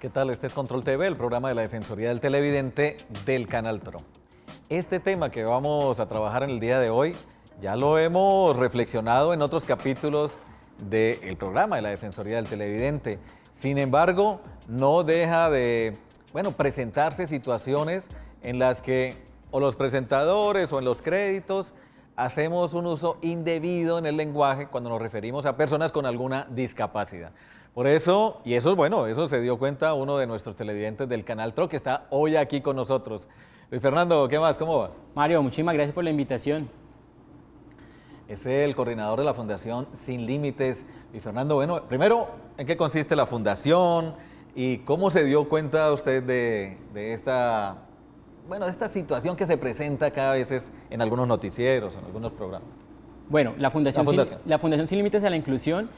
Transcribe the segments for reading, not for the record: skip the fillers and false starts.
¿Qué tal? Este es Control TV, el programa de la Defensoría del Televidente del Canal TRO. Este tema que vamos a trabajar en el día de hoy ya lo hemos reflexionado en otros capítulos del programa de la Defensoría del Televidente. Sin embargo, no deja de, presentarse situaciones en las que o los presentadores o en los créditos hacemos un uso indebido en el lenguaje cuando nos referimos a personas con alguna discapacidad. Por eso, y eso es bueno, eso se dio cuenta uno de nuestros televidentes del Canal TRO que está hoy aquí con nosotros. Luis Fernando, ¿qué más? ¿Cómo va? Mario, muchísimas gracias por la invitación. Es el coordinador de la Fundación Sin Límites. Luis Fernando, primero, ¿en qué consiste la fundación y cómo se dio cuenta usted de esta situación que se presenta cada vez en algunos noticieros, en algunos programas? Bueno, la Fundación Sin Límites a la Inclusión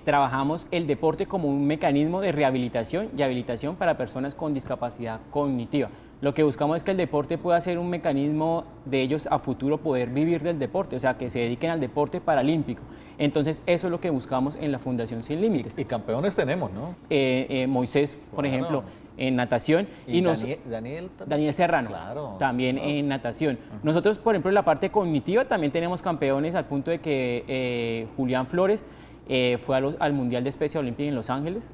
trabajamos el deporte como un mecanismo de rehabilitación y habilitación para personas con discapacidad cognitiva. Lo que buscamos es que el deporte pueda ser un mecanismo de ellos a futuro poder vivir del deporte, o sea, que se dediquen al deporte paralímpico. Entonces, eso es lo que buscamos en la Fundación Sin Límites. Y campeones tenemos, ¿no? Moisés, por ejemplo, en natación. Y Daniel Serrano, claro, también en natación. Nosotros, por ejemplo, en la parte cognitiva también tenemos campeones al punto de que Julián Flores fue al Mundial de Special Olympics en Los Ángeles,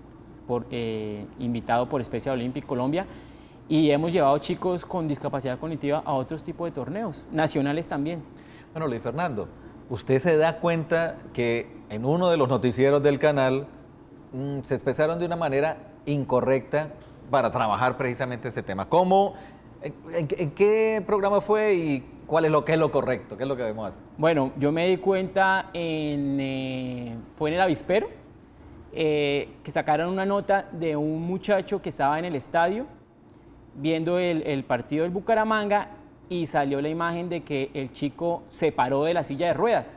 invitado por Special Olympics Colombia, y hemos llevado chicos con discapacidad cognitiva a otros tipos de torneos, nacionales también. Bueno, Luis Fernando, usted se da cuenta que en uno de los noticieros del canal se expresaron de una manera incorrecta para trabajar precisamente este tema. ¿Cómo? ¿En qué programa fue y qué es lo correcto? ¿Qué es lo que debemos hacer? Bueno, yo me di cuenta fue en el avispero, que sacaron una nota de un muchacho que estaba en el estadio viendo el partido del Bucaramanga y salió la imagen de que el chico se paró de la silla de ruedas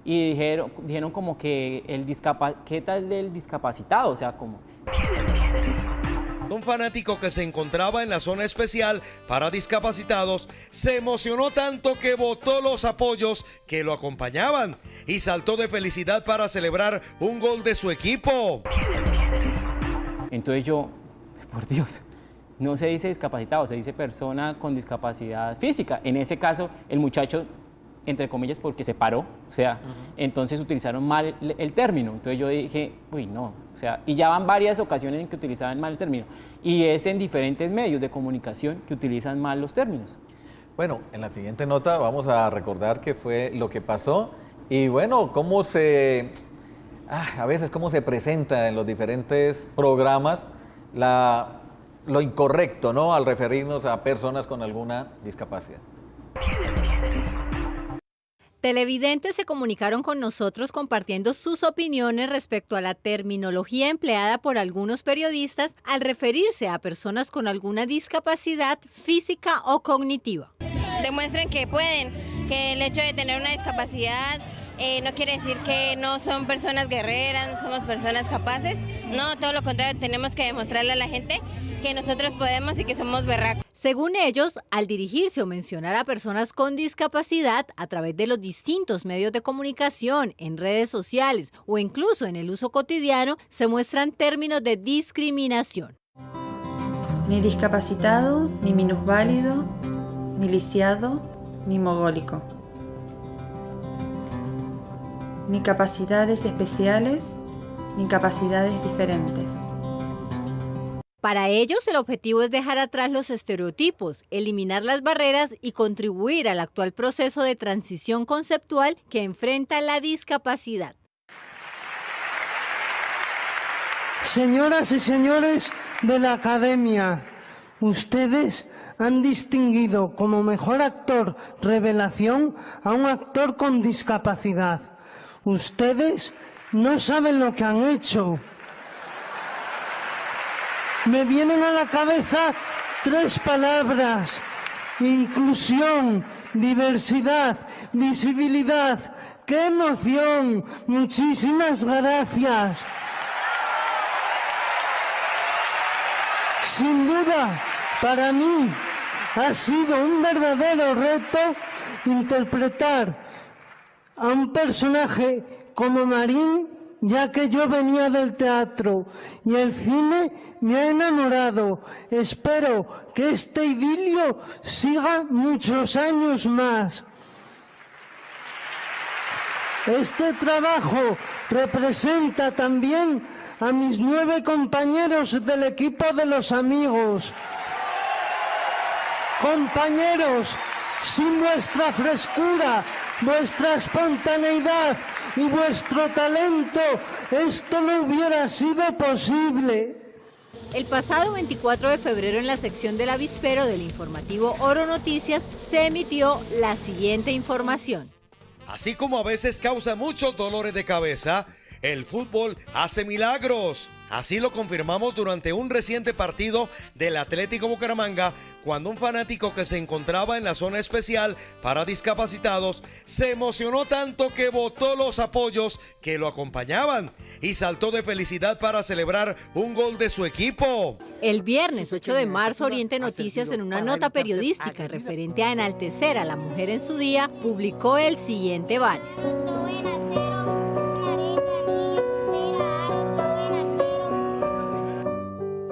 y dijeron como que ¿qué tal del discapacitado? O sea, como... Un fanático que se encontraba en la zona especial para discapacitados se emocionó tanto que botó los apoyos que lo acompañaban y saltó de felicidad para celebrar un gol de su equipo. Entonces yo, por Dios, no se dice discapacitado, se dice persona con discapacidad física. En ese caso, el muchacho, entre comillas, porque se paró, o sea, entonces utilizaron mal el término. Entonces yo dije, uy, no, o sea, y ya van varias ocasiones en que utilizaban mal el término. Y es en diferentes medios de comunicación que utilizan mal los términos. Bueno, en la siguiente nota vamos a recordar qué fue lo que pasó y cómo a veces cómo se presenta en los diferentes programas lo incorrecto, ¿no? Al referirnos a personas con alguna discapacidad. Televidentes se comunicaron con nosotros compartiendo sus opiniones respecto a la terminología empleada por algunos periodistas al referirse a personas con alguna discapacidad física o cognitiva. Demuestren que pueden, que el hecho de tener una discapacidad no quiere decir que no son personas guerreras, no somos personas capaces. No, todo lo contrario, tenemos que demostrarle a la gente que nosotros podemos y que somos berracos. Según ellos, al dirigirse o mencionar a personas con discapacidad a través de los distintos medios de comunicación, en redes sociales o incluso en el uso cotidiano, se muestran términos de discriminación. Ni discapacitado, ni minusválido, ni lisiado, ni mogólico. Ni capacidades especiales, ni capacidades diferentes. Para ellos, el objetivo es dejar atrás los estereotipos, eliminar las barreras y contribuir al actual proceso de transición conceptual que enfrenta la discapacidad. Señoras y señores de la Academia, ustedes han distinguido como mejor actor revelación a un actor con discapacidad. Ustedes no saben lo que han hecho. Me vienen a la cabeza 3 palabras: inclusión, diversidad, visibilidad. ¡Qué emoción! Muchísimas gracias. Sin duda, para mí ha sido un verdadero reto interpretar a un personaje como Marín ya que yo venía del teatro y el cine me ha enamorado. Espero que este idilio siga muchos años más. Este trabajo representa también a mis 9 compañeros del equipo de Los Amigos. Compañeros, sin vuestra frescura, vuestra espontaneidad y vuestro talento, esto no hubiera sido posible. El pasado 24 de febrero en la sección del avispero del informativo Oro Noticias se emitió la siguiente información. Así como a veces causa muchos dolores de cabeza, el fútbol hace milagros. Así lo confirmamos durante un reciente partido del Atlético Bucaramanga, cuando un fanático que se encontraba en la zona especial para discapacitados se emocionó tanto que botó los apoyos que lo acompañaban y saltó de felicidad para celebrar un gol de su equipo. El viernes 8 de marzo, Oriente Noticias, en una nota periodística referente a enaltecer a la mujer en su día, publicó el siguiente banner.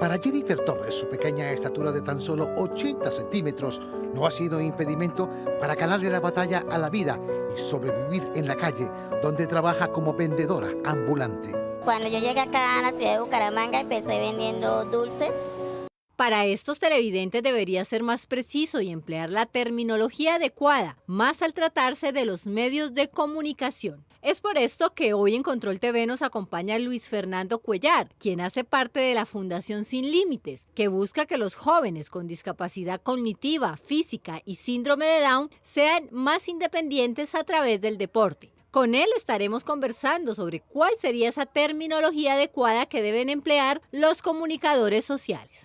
Para Jennifer Torres, su pequeña estatura de tan solo 80 centímetros no ha sido impedimento para ganarle la batalla a la vida y sobrevivir en la calle, donde trabaja como vendedora ambulante. Cuando yo llegué acá a la ciudad de Bucaramanga, empecé vendiendo dulces. Para estos televidentes debería ser más preciso y emplear la terminología adecuada, más al tratarse de los medios de comunicación. Es por esto que hoy en Control TV nos acompaña Luis Fernando Cuellar, quien hace parte de la Fundación Sin Límites, que busca que los jóvenes con discapacidad cognitiva, física y síndrome de Down sean más independientes a través del deporte. Con él estaremos conversando sobre cuál sería esa terminología adecuada que deben emplear los comunicadores sociales.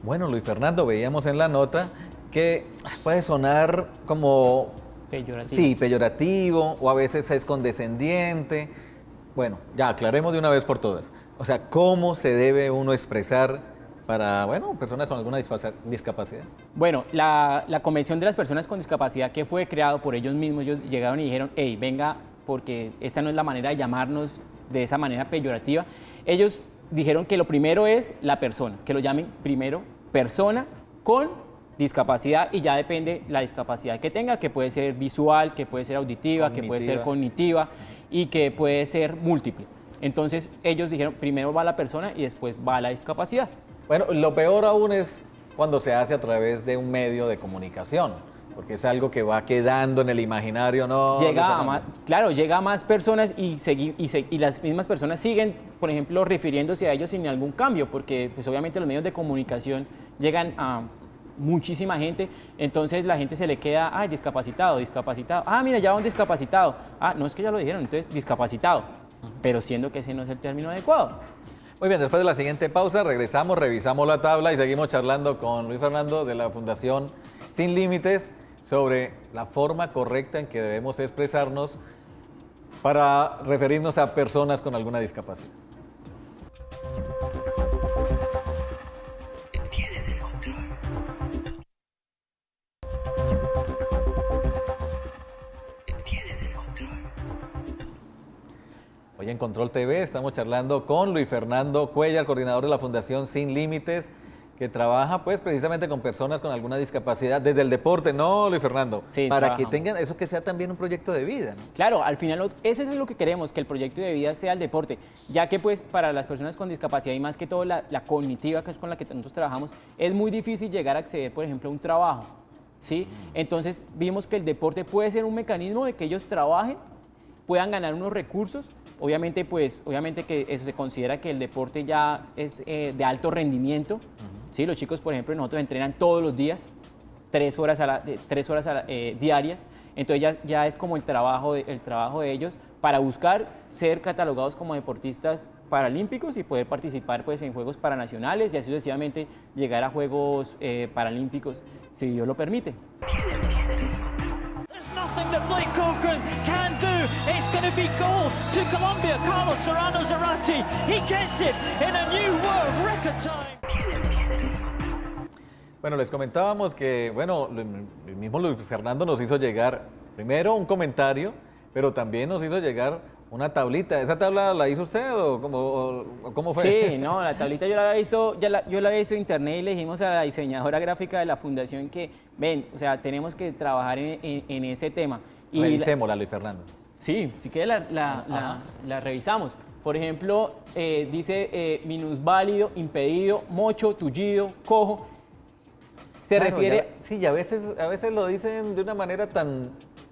Bueno, Luis Fernando, veíamos en la nota que puede sonar como Peyorativo. Sí, peyorativo, o a veces es condescendiente. Bueno, ya aclaremos de una vez por todas. O sea, ¿cómo se debe uno expresar para, personas con alguna discapacidad? Bueno, la Convención de las Personas con Discapacidad, que fue creado por ellos mismos, ellos llegaron y dijeron, hey, venga, porque esa no es la manera de llamarnos de esa manera peyorativa. Ellos dijeron que lo primero es la persona, que lo llamen primero persona con discapacidad, y ya depende la discapacidad que tenga, que puede ser visual, que puede ser auditiva, que puede ser cognitiva y que puede ser múltiple. Entonces ellos dijeron, primero va la persona y después va la discapacidad. Bueno, lo peor aún es cuando se hace a través de un medio de comunicación, porque es algo que va quedando en el imaginario, ¿no? Llega a más personas y las mismas personas siguen, por ejemplo, refiriéndose a ellos sin algún cambio, porque pues obviamente los medios de comunicación llegan a muchísima gente, entonces la gente se le queda, ay, discapacitado, mira, ya va un discapacitado, no, es que ya lo dijeron, entonces discapacitado, pero siendo que ese no es el término adecuado. Muy bien, después de la siguiente pausa regresamos, revisamos la tabla y seguimos charlando con Luis Fernando de la Fundación Sin Límites sobre la forma correcta en que debemos expresarnos para referirnos a personas con alguna discapacidad. Hoy en Control TV estamos charlando con Luis Fernando Cuellar, coordinador de la Fundación Sin Límites, que trabaja pues precisamente con personas con alguna discapacidad desde el deporte, ¿no, Luis Fernando? Sí, para que tengan eso, que sea también un proyecto de vida, ¿no? Claro, al final eso es lo que queremos, que el proyecto de vida sea el deporte, ya que pues para las personas con discapacidad y más que todo la cognitiva, que es con la que nosotros trabajamos, es muy difícil llegar a acceder, por ejemplo, a un trabajo, ¿sí? Entonces vimos que el deporte puede ser un mecanismo de que ellos trabajen, puedan ganar unos recursos. Obviamente que eso se considera que el deporte ya es de alto rendimiento. ¿Sí? Los chicos, por ejemplo, nosotros entrenan todos los días, 3 horas diarias. Entonces ya es como el trabajo de ellos para buscar ser catalogados como deportistas paralímpicos y poder participar pues, en Juegos Paranacionales y así sucesivamente llegar a Juegos Paralímpicos, si Dios lo permite. Nothing that Blake Cochran can do. It's going to be gold to Colombia. Carlos Serrano Zarate. He gets it in a new world record time. Bueno, les comentábamos que, el mismo Luis Fernando nos hizo llegar primero un comentario, pero también nos hizo llegar una tablita. ¿Esa tabla la hizo usted o cómo fue? Sí, no, la tablita yo la había visto en internet y le dijimos a la diseñadora gráfica de la fundación que, ven, o sea, tenemos que trabajar en ese tema. Y revisémosla, Luis Fernando. Sí, si quiere la revisamos. Por ejemplo, dice minusválido, impedido, mocho, tullido, cojo. Se refiere... Sí, y a veces lo dicen de una manera tan,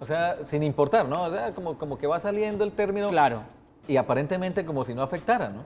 o sea, sin importar, ¿no? O sea, como que va saliendo el término. Claro. Y aparentemente como si no afectara, ¿no?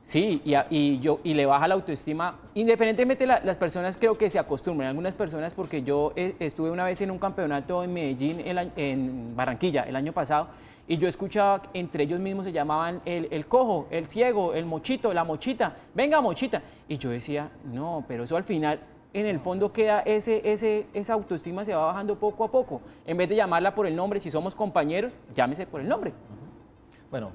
Sí, y le baja la autoestima. Independientemente, las personas creo que se acostumbran. Algunas personas, porque yo estuve una vez en un campeonato en Medellín, en Barranquilla, el año pasado, y yo escuchaba, entre ellos mismos se llamaban el cojo, el ciego, el mochito, la mochita, venga mochita. Y yo decía, no, pero eso al final, en el fondo queda esa autoestima se va bajando poco a poco. En vez de llamarla por el nombre, si somos compañeros, llámese por el nombre. Bueno.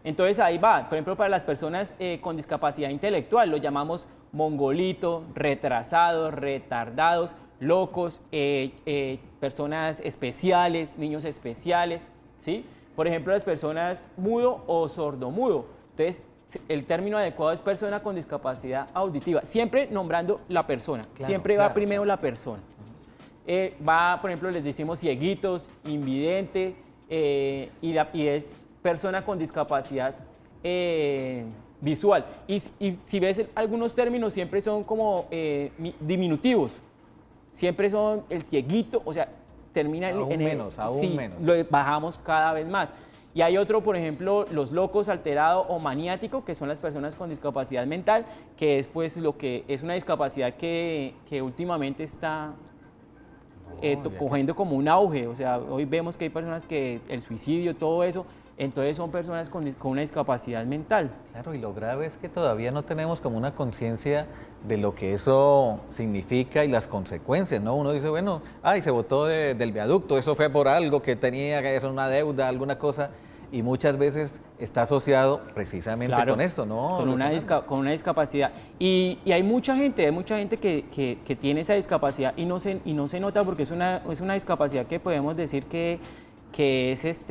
Entonces ahí va, por ejemplo, para las personas con discapacidad intelectual, lo llamamos mongolito, retrasados, retardados, locos, personas especiales, niños especiales, ¿sí? Por ejemplo, las personas mudo o sordomudo. Entonces, el término adecuado es persona con discapacidad auditiva, siempre nombrando la persona, siempre va primero la persona. Por ejemplo, les decimos cieguitos, invidente, y es persona con discapacidad visual. Y si ves algunos términos siempre son como diminutivos, siempre son el cieguito, o sea, termina aún en menos, menos. Lo bajamos cada vez más. Y hay otro, por ejemplo, los locos, alterado o maniático, que son las personas con discapacidad mental, que es pues lo que es una discapacidad que últimamente está cogiendo como un auge. O sea, hoy vemos que hay personas que el suicidio, todo eso, entonces son personas con una discapacidad mental. Claro, y lo grave es que todavía no tenemos como una conciencia de lo que eso significa y las consecuencias, ¿no? Uno dice, bueno, se botó del viaducto, eso fue por algo que tenía que hacer una deuda, alguna cosa, y muchas veces está asociado precisamente con esto, ¿no? Con una discapacidad. Y hay mucha gente que tiene esa discapacidad y no se nota porque es una discapacidad que podemos decir que es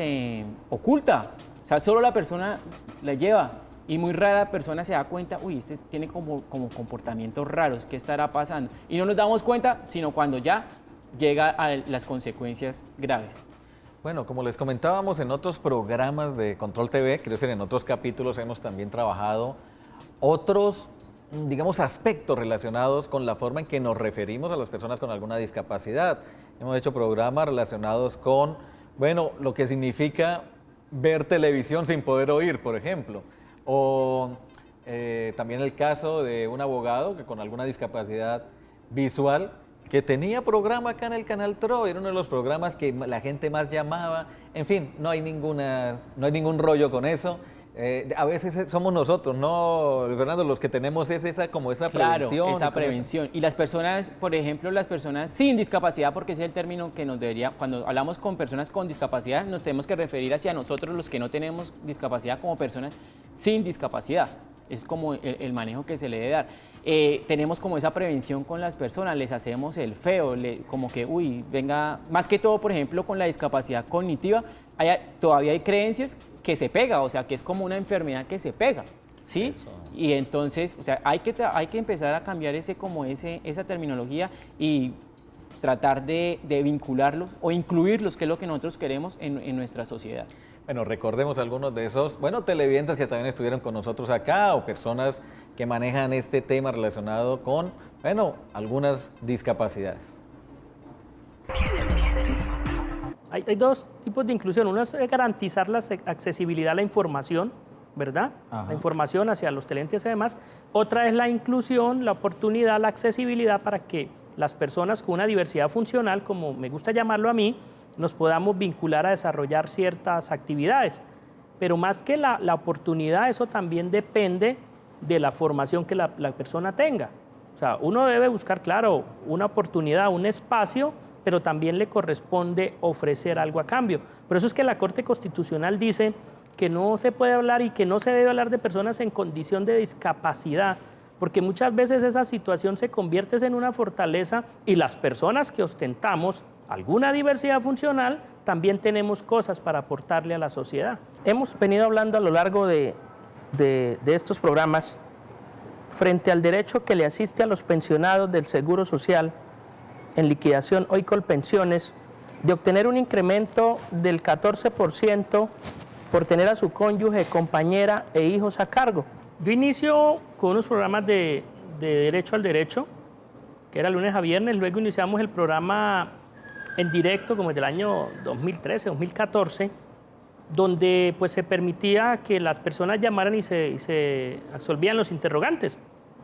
oculta, o sea, solo la persona la lleva y muy rara persona se da cuenta, uy, este tiene como comportamientos raros, ¿qué estará pasando? Y no nos damos cuenta, sino cuando ya llega a las consecuencias graves. Bueno, como les comentábamos en otros programas de Control TV, quiero decir, en otros capítulos hemos también trabajado otros, digamos, aspectos relacionados con la forma en que nos referimos a las personas con alguna discapacidad. Hemos hecho programas relacionados con, bueno, lo que significa ver televisión sin poder oír, por ejemplo. O también el caso de un abogado que con alguna discapacidad visual que tenía programa acá en el Canal TRO, era uno de los programas que la gente más llamaba. En fin, no hay ningún rollo con eso. A veces somos nosotros, ¿no, Fernando? Los que tenemos esa prevención. Claro, esa prevención. Y las personas, por ejemplo, las personas sin discapacidad, porque ese es el término que nos debería, cuando hablamos con personas con discapacidad, nos tenemos que referir hacia nosotros, los que no tenemos discapacidad, como personas sin discapacidad. Es como el manejo que se le debe dar. Tenemos como esa prevención con las personas, les hacemos el feo, como que, uy, venga, más que todo, por ejemplo, con la discapacidad cognitiva, todavía hay creencias que se pega, o sea, que es como una enfermedad que se pega, ¿sí? Eso. Y entonces, o sea, hay que empezar a cambiar esa terminología y tratar de vincularlos o incluirlos, que es lo que nosotros queremos en nuestra sociedad. Bueno, recordemos algunos de esos, televidentes que también estuvieron con nosotros acá o personas que manejan este tema relacionado con, algunas discapacidades. Hay dos tipos de inclusión. Uno es garantizar la accesibilidad a la información, ¿verdad? Ajá. La información hacia los televidentes y demás. Otra es la inclusión, la oportunidad, la accesibilidad para que las personas con una diversidad funcional, como me gusta llamarlo a mí, nos podamos vincular a desarrollar ciertas actividades. Pero más que la oportunidad, eso también depende de la formación que la persona tenga. O sea, uno debe buscar, claro, una oportunidad, un espacio, pero también le corresponde ofrecer algo a cambio. Por eso es que la Corte Constitucional dice que no se puede hablar y que no se debe hablar de personas en condición de discapacidad, porque muchas veces esa situación se convierte en una fortaleza y las personas que ostentamos alguna diversidad funcional, también tenemos cosas para aportarle a la sociedad. Hemos venido hablando a lo largo de estos programas frente al derecho que le asiste a los pensionados del Seguro Social en liquidación hoy Colpensiones de obtener un incremento del 14% por tener a su cónyuge, compañera e hijos a cargo. Yo inicio con unos programas de Derecho al Derecho, que era lunes a viernes, luego iniciamos el programa en directo como desde el año 2013, 2014, donde pues se permitía que las personas llamaran y se absolvían los interrogantes.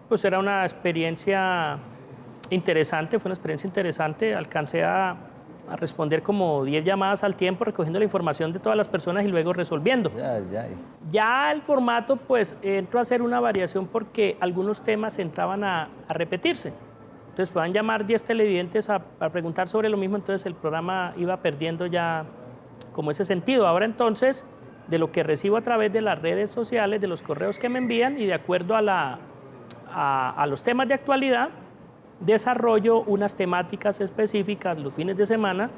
Pues era una experiencia interesante, fue una experiencia interesante, alcancé a responder como 10 llamadas al tiempo, recogiendo la información de todas las personas y luego resolviendo. Ya el formato pues entró a hacer una variación porque algunos temas entraban a repetirse. Entonces puedan llamar 10 televidentes a preguntar sobre lo mismo, entonces el programa iba perdiendo ya como ese sentido. Ahora entonces, de lo que recibo a través de las redes sociales, de los correos que me envían y de acuerdo a los temas de actualidad, desarrollo unas temáticas específicas los fines de semana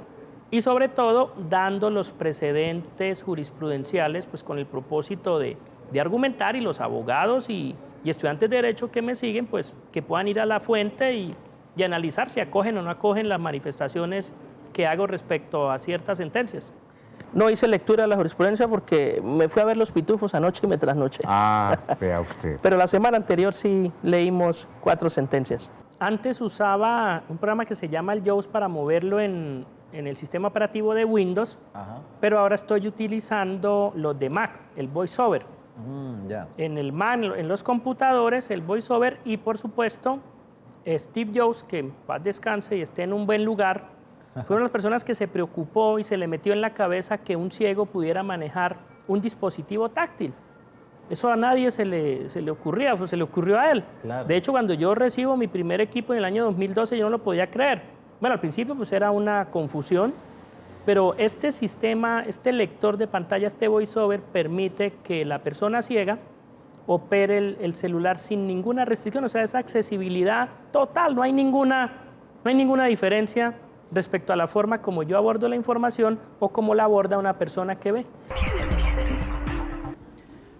y sobre todo dando los precedentes jurisprudenciales pues con el propósito de argumentar y los abogados y estudiantes de derecho que me siguen pues que puedan ir a la fuente y analizar si acogen o no acogen las manifestaciones que hago respecto a ciertas sentencias. No hice lectura de la jurisprudencia porque me fui a ver Los Pitufos anoche y me trasnoché. Ah, vea usted. Pero la semana anterior sí leímos 4 sentencias. Antes usaba un programa que se llama el JAWS para moverlo en el sistema operativo de Windows, pero ahora estoy utilizando los de Mac, el VoiceOver. En el Mac, en los computadores, el VoiceOver y por supuesto Steve Jobs, que en paz descanse y esté en un buen lugar, fue una de las personas que se preocupó y se le metió en la cabeza que un ciego pudiera manejar un dispositivo táctil. Eso a nadie se le ocurría, pues se le ocurrió a él. Claro. De hecho, cuando yo recibo mi primer equipo en el año 2012, yo no lo podía creer. Bueno, al principio pues era una confusión, pero este sistema, este lector de pantalla, este VoiceOver, permite que la persona ciega opere el celular sin ninguna restricción, o sea, esa accesibilidad total, no hay ninguna diferencia respecto a la forma como yo abordo la información o como la aborda una persona que ve.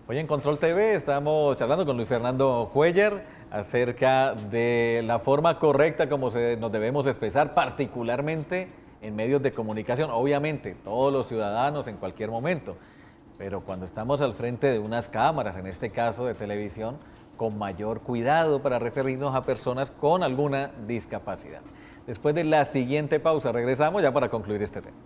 Hoy en Control TV estamos charlando con Luis Fernando Cuéllar acerca de la forma correcta como nos debemos expresar, particularmente en medios de comunicación. Obviamente, todos los ciudadanos en cualquier momento, pero cuando estamos al frente de unas cámaras, en este caso de televisión, con mayor cuidado para referirnos a personas con alguna discapacidad. Después de la siguiente pausa, regresamos ya para concluir este tema.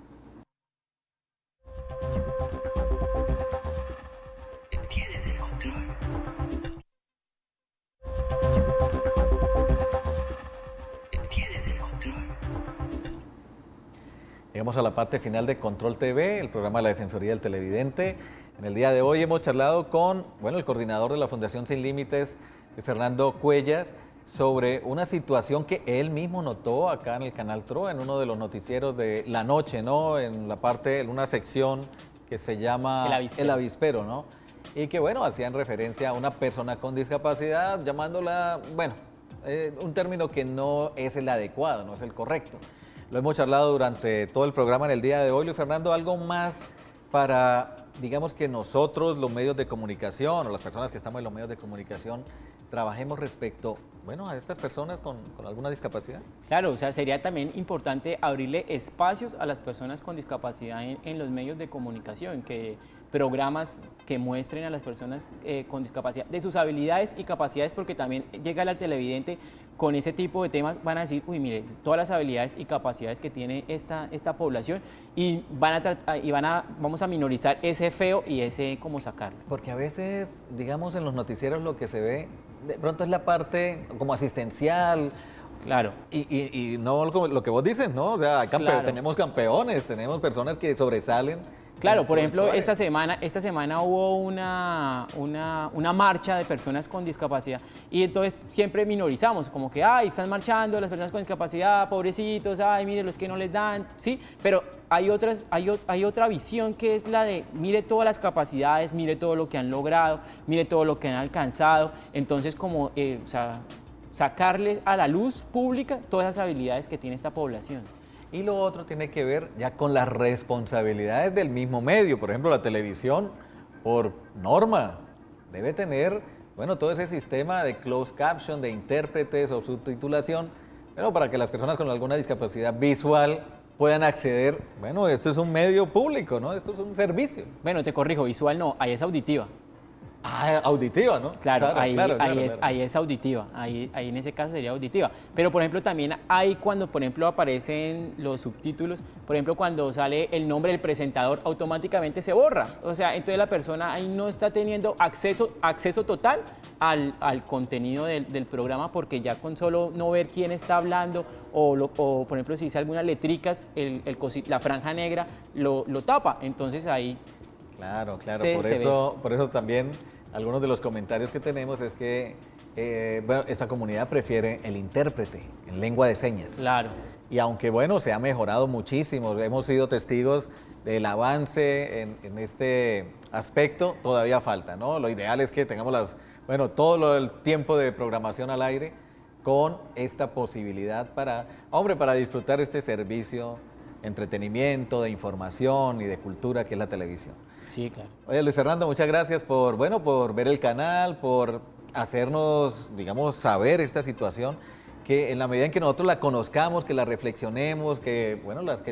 Llegamos a la parte final de Control TV, el programa de la Defensoría del Televidente. En el día de hoy hemos charlado con el coordinador de la Fundación Sin Límites, Fernando Cuéllar, sobre una situación que él mismo notó acá en el Canal TRO, en uno de los noticieros de la noche, ¿no? En una sección que se llama El Avispero, ¿no? Y que, hacían referencia a una persona con discapacidad, llamándola, un término que no es el adecuado, no es el correcto. Lo hemos charlado durante todo el programa en el día de hoy. Luis Fernando, algo más para, digamos, que nosotros, los medios de comunicación, o las personas que estamos en los medios de comunicación, trabajemos respecto, a estas personas con alguna discapacidad. Claro, o sea, sería también importante abrirle espacios a las personas con discapacidad en los medios de comunicación, que programas que muestren a las personas con discapacidad de sus habilidades y capacidades, porque también llega al televidente con ese tipo de temas, van a decir, uy, mire, todas las habilidades y capacidades que tiene esta población y vamos a minorizar ese feo y ese cómo sacarlo. Porque a veces, digamos, en los noticieros lo que se ve, de pronto es la parte como asistencial. Claro. Y no lo que vos dices, ¿no? O sea, tenemos campeones, tenemos personas que sobresalen. Claro, por ejemplo, esta semana hubo una marcha de personas con discapacidad y entonces siempre minorizamos, como que, están marchando las personas con discapacidad, pobrecitos, mire los que no les dan, ¿sí? Pero hay otra visión que es la de, mire todas las capacidades, mire todo lo que han logrado, mire todo lo que han alcanzado, entonces como, sacarles a la luz pública todas esas habilidades que tiene esta población. Y lo otro tiene que ver ya con las responsabilidades del mismo medio. Por ejemplo, la televisión, por norma, debe tener, bueno, todo ese sistema de closed caption, de intérpretes o subtitulación, pero para que las personas con alguna discapacidad visual puedan acceder. Bueno, esto es un medio público, ¿no? Esto es un servicio. Bueno, te corrijo, visual no, ahí es auditiva. Ah, auditiva, ¿no? Claro, ahí claro. es auditiva, ahí en ese caso sería auditiva. Pero por ejemplo también hay cuando por ejemplo aparecen los subtítulos, por ejemplo cuando sale el nombre del presentador automáticamente se borra. O sea, entonces la persona ahí no está teniendo acceso total al contenido del programa porque ya con solo no ver quién está hablando o por ejemplo si dice algunas letricas, la franja negra lo tapa. Entonces ahí... Claro, por eso también algunos de los comentarios que tenemos es que bueno, esta comunidad prefiere el intérprete en lengua de señas. Claro. Y aunque bueno, se ha mejorado muchísimo, hemos sido testigos del avance en este aspecto, todavía falta, ¿no? Lo ideal es que tengamos todo el tiempo de programación al aire con esta posibilidad para disfrutar este servicio, entretenimiento, de información y de cultura que es la televisión. Sí, claro. Oye, Luis Fernando, muchas gracias por ver el canal, por hacernos, digamos, saber esta situación, que en la medida en que nosotros la conozcamos, que la reflexionemos, que, bueno, los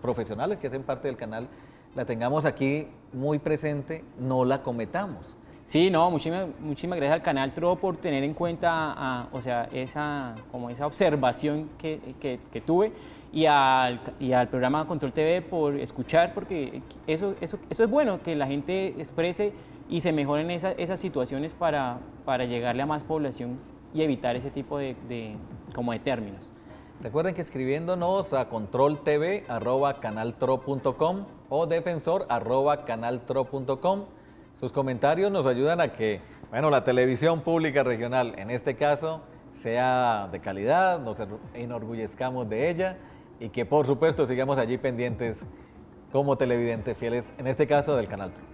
profesionales que hacen parte del canal, la tengamos aquí muy presente, no la cometamos. Sí, no, muchísimas gracias al Canal TRO por tener en cuenta, esa observación que tuve y al programa Control TV por escuchar, porque eso es bueno, que la gente exprese y se mejoren esas situaciones para llegarle a más población y evitar ese tipo de términos. Recuerden que escribiéndonos a controltv@canaltro.com o defensor@canaltro.com, sus comentarios nos ayudan a que, bueno, la televisión pública regional, en este caso, sea de calidad, nos enorgullezcamos de ella y que, por supuesto, sigamos allí pendientes como televidentes fieles, en este caso del Canal TRO.